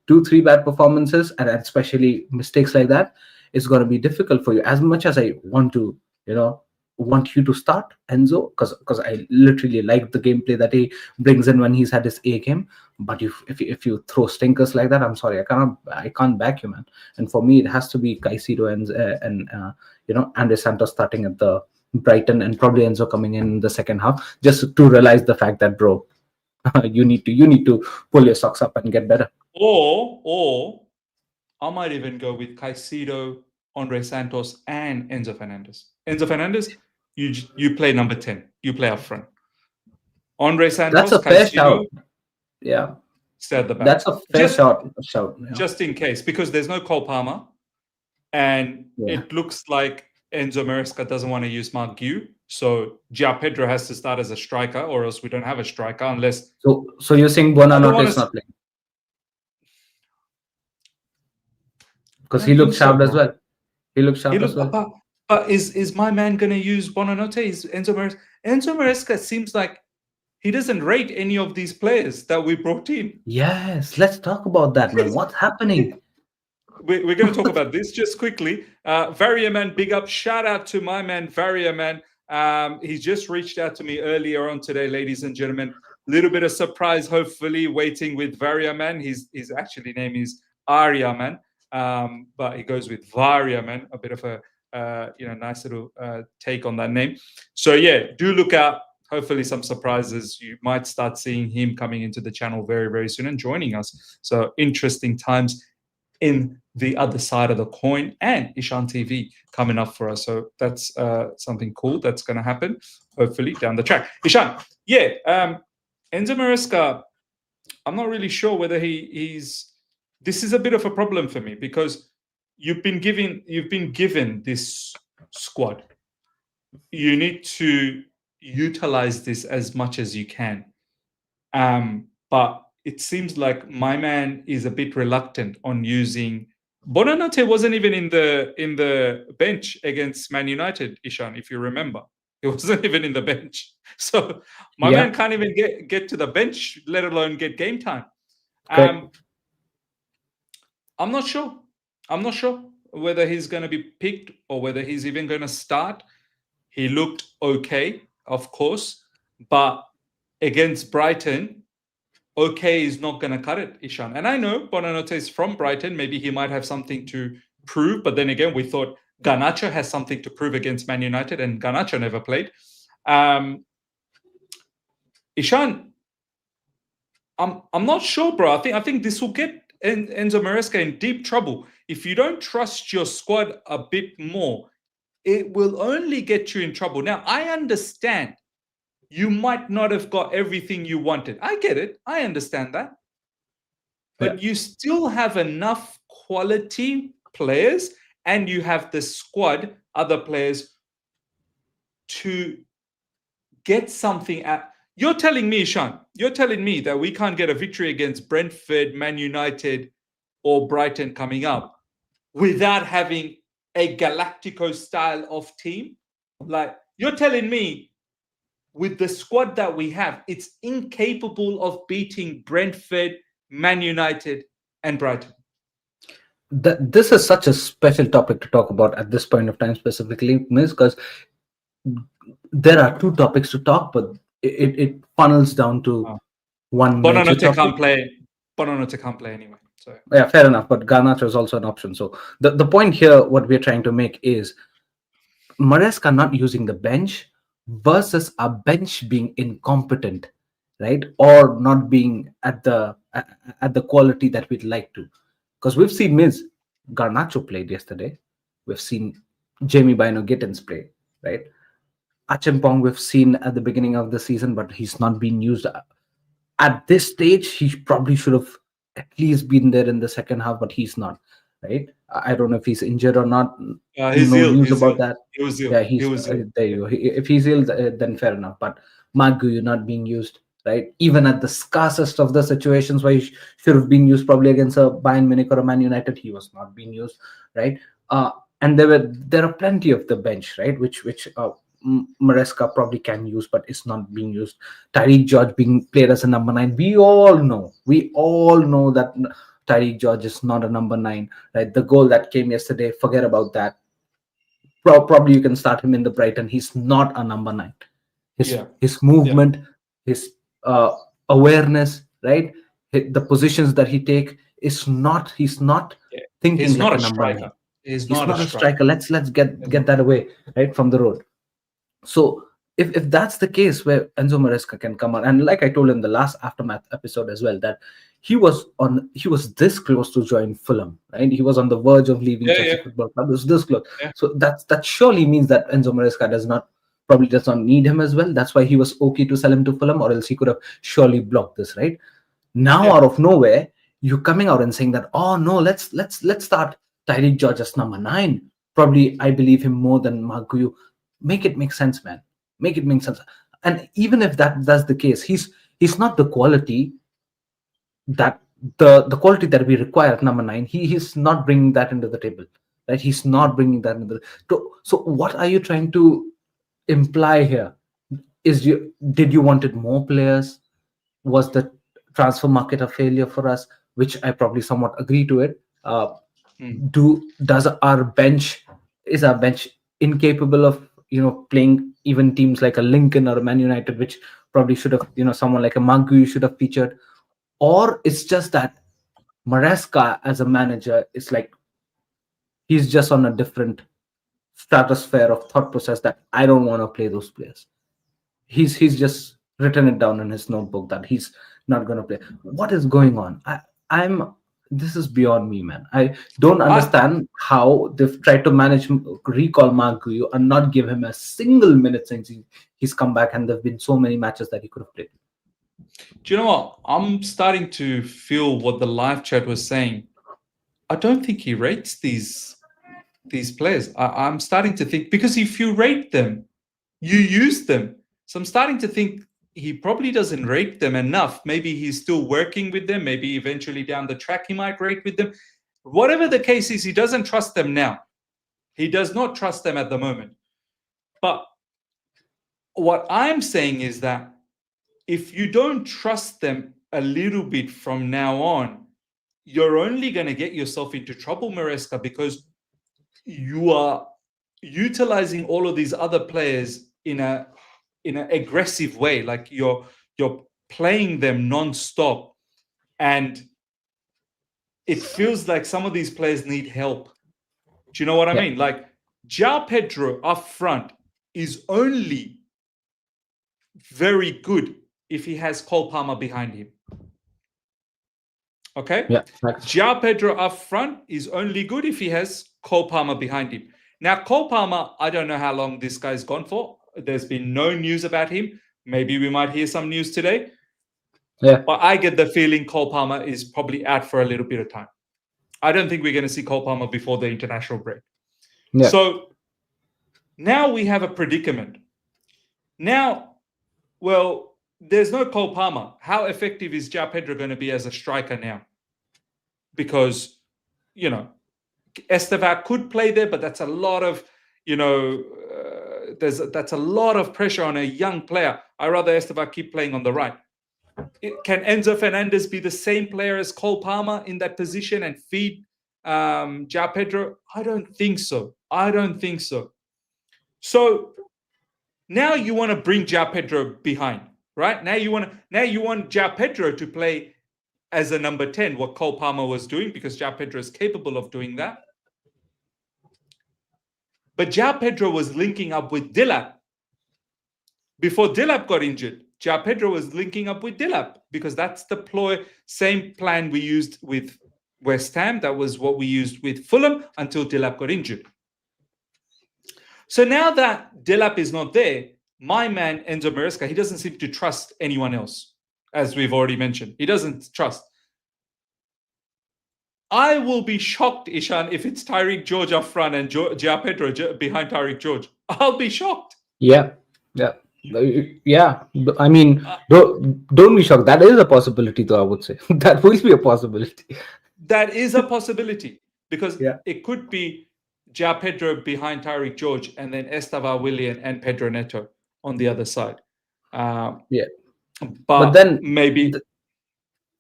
2 3 bad performances, and especially mistakes like that, it's going to be difficult for you. As much as I want to, you know want you to start Enzo, because I literally like the gameplay that he brings in when he's had his A game. But if you throw stinkers like that, I'm sorry, I can't back you, man. And for me, it has to be Caicedo and Andre Santos starting at the Brighton, and probably Enzo coming in the second half, just to realize the fact that, bro, you need to pull your socks up and get better.
Or I might even go with Caicedo, Andre Santos, and Enzo Fernandez. Enzo Fernandez, you play number 10. You play up front. Andre
That's
Santos,
a fair
Caicedo,
shout. Yeah,
stay at the back.
that's a fair shout. Yeah.
Just in case, because there's no Cole Palmer, and
Yeah.
it looks like Enzo Maresca doesn't want to use Mark Gu. So Gia Pedro has to start as a striker, or else we don't have a striker unless.
So you're saying
I don't
Bonanote
want
is
to.
not playing
I
because he
don't think
looked
so,
sharp as
bro.
well. He looked
He
sharp as
look,
well.
but is my man gonna use Bonanote? Is Enzo Maresca? Enzo Maresca seems like he doesn't rate any of these players that we brought in.
Yes, let's talk about that, man. What's happening?
We're going to talk about this just quickly. Varia man, big up. Shout out to my man, Varia man. He just reached out to me earlier on today, ladies and gentlemen. Little bit of surprise, hopefully, waiting with Variaman. His actually name is Aryaman, but he goes with Variaman. A bit of a nice little take on that name. So yeah, do look out. Hopefully, some surprises. You might start seeing him coming into the channel very, very soon and joining us. So interesting times in the other side of the coin, and Ishan TV coming up for us. So that's something cool that's going to happen, hopefully, down the track. Ishan, yeah, Enzo Maresca, I'm not really sure whether he's. This is a bit of a problem for me because you've been given this squad. You need to utilize this as much as you can. But it seems like my man is a bit reluctant on using. Bonanote wasn't even in the bench against Man United, Ishan, if you remember. He wasn't even in the bench. So my man can't even get to the bench, let alone get game time. I'm not sure. I'm not sure whether he's going to be picked or whether he's even going to start. He looked okay, of course, but against Brighton, okay is not going to cut it, Ishan. And I know Bonanote is from Brighton. Maybe he might have something to prove. But then again, we thought Garnacho has something to prove against Man United, and Garnacho never played. Ishan, I'm not sure, bro. I think this will get Enzo Maresca in deep trouble. If you don't trust your squad a bit more, it will only get you in trouble. Now, I understand you might not have got everything you wanted. I get it. I understand that. But you still have enough quality players and you have the squad, other players, to get something at. You're telling me, Sean, you're telling me that we can't get a victory against Brentford, Man United, or Brighton coming up without having a Galactico style of team? Like, you're telling me with the squad that we have, it's incapable of beating Brentford, Man United, and Brighton.
This is such a special topic to talk about at this point of time specifically, Miss, because there are two topics to talk, but it funnels down to one major topic.
Bonanote can't play anyway. So
yeah, fair enough. But Garnacho is also an option. So the point here, what we're trying to make is Maresca not using the bench versus a bench being incompetent, right, or not being at the quality that we'd like to. Because we've seen Garnacho played yesterday. We've seen Jamie Bino Gittins play, right? Achimpong we've seen at the beginning of the season, but he's not been used. At this stage, he probably should have at least been there in the second half, but he's not, right? I don't know if he's injured or not.
He's
no
ill.
news
He's
about
ill.
that.
He was ill.
Yeah,
he was ill.
there you go. If he's ill, then fair enough. But Maguire not being used, right? Even at the scarcest of the situations where he should have been used, probably against a Bayern Munich or a Man United, he was not being used, right? And there are plenty of the bench, right? Which Maresca probably can use, but it's not being used. Tyreek George being played as a number 9. We all know that Tyreek George is not a number 9, right? The goal that came yesterday, forget about that. Probably you can start him in the Brighton. He's not a number 9. His movement, his awareness, right? The positions that he take is not. He's not thinking
He's
like
not
a number
striker.
9.
He's
not
not
a striker. Let's get that away, right, from the road. So if that's the case, where Enzo Maresca can come on, and like I told in the last aftermath episode as well, that he was this close to join Fulham, right? He was on the verge of leaving Chelsea Football Club. It was this close. So that surely means that Enzo Maresca does not need him as well. That's why he was okay to sell him to Fulham, or else he could have surely blocked this, right? Now out of nowhere, you're coming out and saying that, oh no, let's start Tyreek George as number 9. Probably I believe him more than Maguire. Make it make sense, man. Make it make sense. And even if that's the case, he's not the quality that the quality that we require at number 9. He's not bringing that into the table, right? He's not bringing that into so what are you trying to imply here? Did you wanted more players? Was the transfer market a failure for us? Which I probably somewhat agree to it. Is our bench incapable of playing even teams like a Lincoln or a Man United, which probably should have, someone like a Mangu should have featured, or it's just that Maresca as a manager is like he's just on a different stratosphere of thought process that I don't want to play those players. He's just written it down in his notebook that he's not going to play. What is going on? I'm This is beyond me, man. I don't
I
understand how they've tried to manage recall Maguire and not give him a single minute since he's come back, and there've been so many matches that he could have played.
Do you know what? I'm starting to feel what the live chat was saying. I don't think he rates these players. I'm starting to think, because if you rate them, you use them. So I'm starting to think he probably doesn't rate them enough. Maybe he's still working with them. Maybe eventually down the track he might rate with them. Whatever the case is, he doesn't trust them now. He does not trust them at the moment. But what I'm saying is that if you don't trust them a little bit from now on, you're only going to get yourself into trouble, Maresca, because you are utilizing all of these other players in an aggressive way. Like you're playing them non-stop, and it feels like some of these players need help. Do you know what I mean? Like João Pedro up front is only very good if he has Cole Palmer behind him. Okay?
Yeah.
João Pedro up front is only good if he has Cole Palmer behind him. Now, Cole Palmer, I don't know how long this guy's gone for. There's been no news about him. Maybe we might hear some news today.
Yeah.
But I get the feeling Cole Palmer is probably out for a little bit of time. I don't think we're going to see Cole Palmer before the international break.
Yeah.
So now we have a predicament. Now, well, there's no Cole Palmer. How effective is João Pedro going to be as a striker now? Because, Estevar could play there, but that's a lot of, that's a lot of pressure on a young player. I'd rather Estevar keep playing on the right. Can Enzo Fernandez be the same player as Cole Palmer in that position and feed João Pedro? I don't think so. So now you want to bring João Pedro behind, right? Now you want João Pedro to play as a number 10, what Cole Palmer was doing, because João Pedro is capable of doing that. But João Pedro was linking up with Dilap. Before Dilap got injured, João Pedro was linking up with Dilap, because that's the same plan we used with West Ham. That was what we used with Fulham until Dilap got injured. So now that Dilap is not there, my man Enzo Maresca, he doesn't seem to trust anyone else, as we've already mentioned. He doesn't trust. I will be shocked, Ishan, if it's Tyreek George up front and João Pedro behind Tyreek George. I'll be shocked.
Yeah. I mean, don't be shocked. That is a possibility, though. I would say that will be a possibility.
That is a possibility, because it could be João Pedro behind Tyreek George, and then Estevar Willian and Pedro Neto on the other side. But then maybe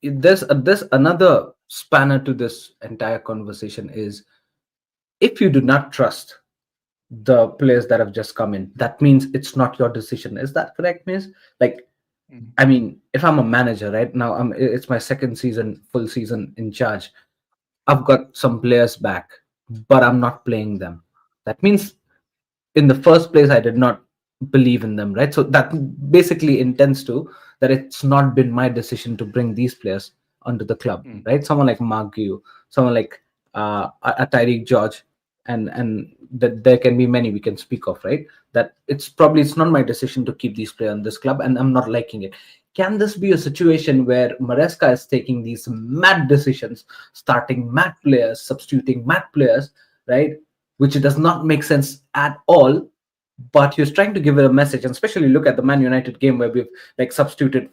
there's another spanner to this entire conversation is, if you do not trust the players that have just come in, that means it's not your decision. Is that correct, Miss? Like, I mean, if I'm a manager right now, it's my second full season in charge. I've got some players back, but I'm not playing them. That means in the first place, I did not believe in them, right? So that basically intends to that it's not been my decision to bring these players onto the club, right? Someone like Maguire, someone like a Tyreek George, and that there can be many we can speak of, right? That it's not my decision to keep these players in this club, and I'm not liking it. Can this be a situation where Maresca is taking these mad decisions, starting mad players, substituting mad players, right? Which does not make sense at all, but he's trying to give it a message. And especially look at the Man United game where we've substituted,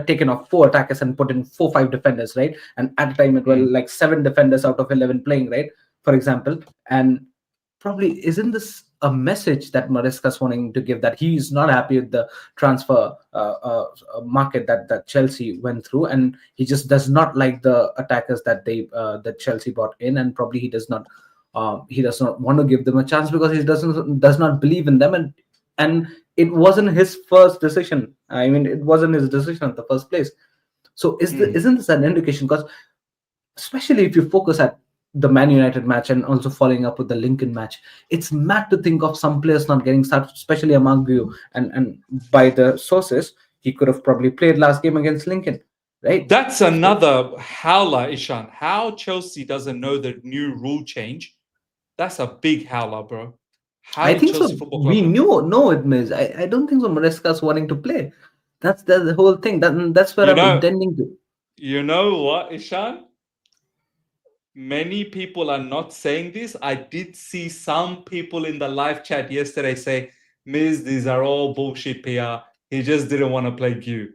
taken off 4 attackers and put in 4-5 defenders, right? And at a time it was 7 defenders out of 11 playing, right? For example. And probably isn't this a message that Maresca's wanting to give, that he's not happy with the transfer market that Chelsea went through, and he just does not like the attackers that Chelsea brought in, and probably he does not want to give them a chance because he does not believe in them, and it wasn't his first decision. I mean, it wasn't his decision in the first place. So isn't this an indication? Because especially if you focus at the Man United match and also following up with the Lincoln match, it's mad to think of some players not getting started, especially among you. And by the sources, he could have probably played last game against Lincoln, right?
That's another howler, Ishan. How Chelsea doesn't know the new rule change? That's a big howler, bro. How
I
did
think
Chelsea
so.
Football
We
Club know?
knew, no, it means I don't think so. Maresca's wanting to play. That's the whole thing. That's where
You
I'm
know,
intending to.
you know what, Ishan? Many people are not saying this. I did see some people in the live chat yesterday say, Miz, these are all bullshit PR. He just didn't want to play Q.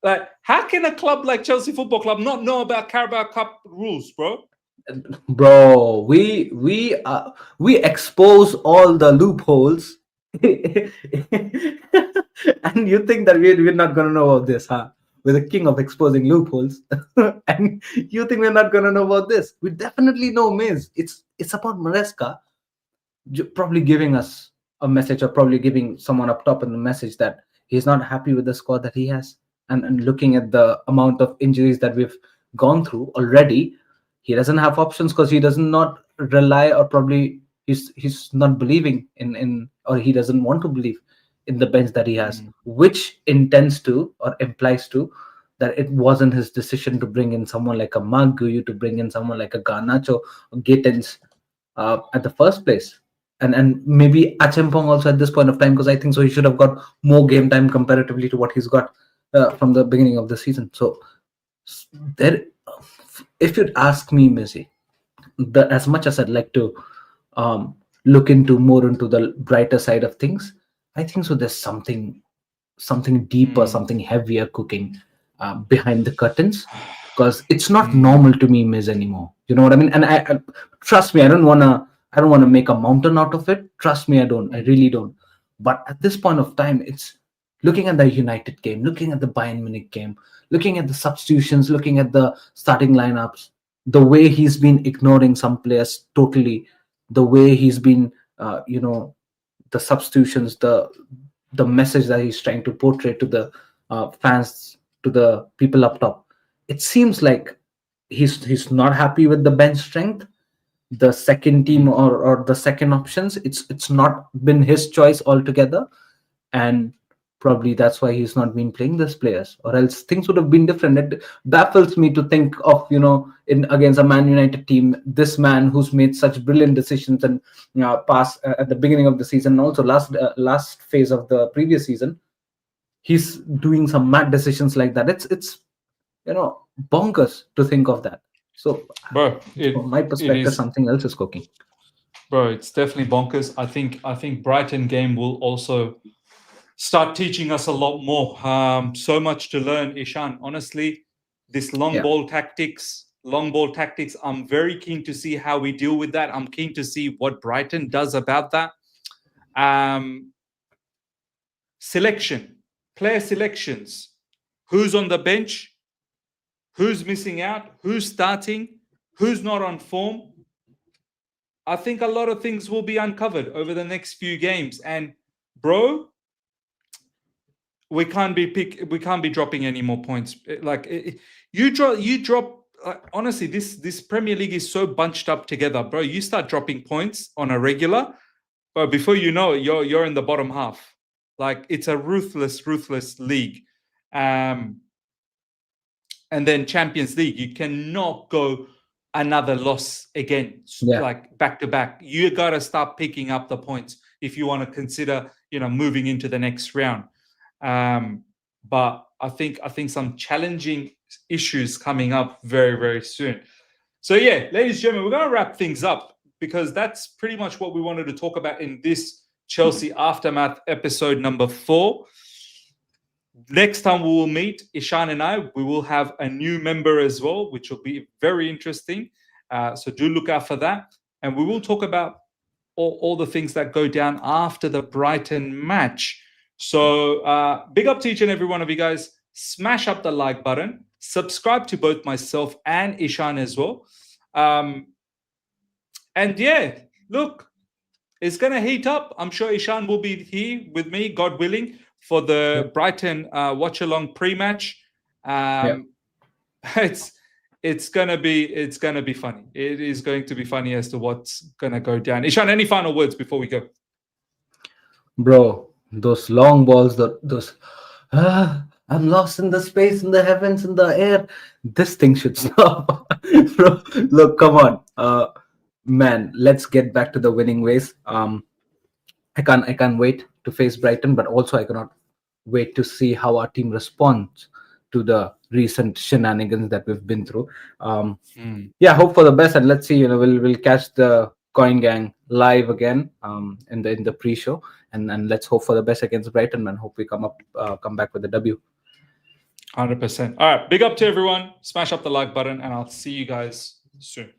Like, how can a club like Chelsea Football Club not know about Carabao Cup rules, bro?
Bro, we expose all the loopholes. And you think that we're not gonna know about this, huh? We're the king of exposing loopholes. And you think we're not gonna know about this? We definitely know, Miz. It's about Maresca probably giving us a message, or probably giving someone up top in the message that he's not happy with the squad that he has. And looking at the amount of injuries that we've gone through already, he doesn't have options because he does not rely, or probably he's not believing in, or he doesn't want to believe in the bench that he has, which intends to, or implies to, that it wasn't his decision to bring in someone like a Maguire, to bring in someone like a Garnacho or Gittins at the first place. And maybe Achempong also at this point of time, because I think so he should have got more game time comparatively to what he's got from the beginning of the season. So there, if you'd ask me, Missy, as much as I'd like to look into more into the brighter side of things, I think so there's something deeper, something heavier cooking behind the curtains, because it's not normal to me, Miz, anymore. You know what I mean? And I trust me, I don't want to make a mountain out of it. Trust me, I don't. I really don't. But at this point of time, it's looking at the United game, looking at the Bayern Munich game, looking at the substitutions, looking at the starting lineups, the way he's been ignoring some players totally, the way he's been, the substitutions, the message that he's trying to portray to the fans, to the people up top. It seems like he's not happy with the bench strength, the second team, or the second options. It's not been his choice altogether, and probably that's why he's not been playing these players, or else things would have been different. It baffles me to think of, in against a Man United team, this man who's made such brilliant decisions and pass at the beginning of the season, and also last phase of the previous season, he's doing some mad decisions like that. It's bonkers to think of that. So
Bro,
from my
it
perspective,
is,
something else is cooking.
bro, it's definitely bonkers. I think Brighton game will also start teaching us a lot more. So much to learn, Ishan. Honestly, this
Yeah.
long ball tactics, I'm very keen to see how we deal with that. I'm keen to see what Brighton does about that. Selection, player selections. Who's on the bench? Who's missing out? Who's starting? Who's not on form? I think a lot of things will be uncovered over the next few games. And bro, we can't be dropping any more points. Like you drop. Honestly, this Premier League is so bunched up together, bro. You start dropping points on a regular, but before you know it, you're in the bottom half. Like it's a ruthless league. And then Champions League, you cannot go another loss again,
Yeah.
like back to back. You got to start picking up the points if you want to consider, moving into the next round. But I think some challenging issues coming up very, very soon. So yeah, ladies and gentlemen, we're going to wrap things up because that's pretty much what we wanted to talk about in this Chelsea Aftermath episode number 4. Next time we will meet, Ishan and I, we will have a new member as well, which will be very interesting. So do look out for that. And we will talk about all the things that go down after the Brighton match. So big up to each and every one of you guys. Smash up the like button. Subscribe to both myself and Ishan as well. And yeah, look, is going to heat up. I'm sure Ishan will be here with me, God willing, for the Brighton watch along pre-match. It's gonna be funny. It is going to be funny as to what's gonna go down. Ishan, any final words before we go?
Bro, those long balls, those I'm lost in the space, in the heavens, in the air. This thing should stop. Bro, look, come on. Man, let's get back to the winning ways. I can't wait to face Brighton, but also I cannot wait to see how our team responds to the recent shenanigans that we've been through. Yeah, hope for the best, and let's see. We'll catch the Coin Gang live again in the pre-show, and let's hope for the best against Brighton, and hope we come back with a W.
100%. All right, big up to everyone. Smash up the like button, and I'll see you guys soon.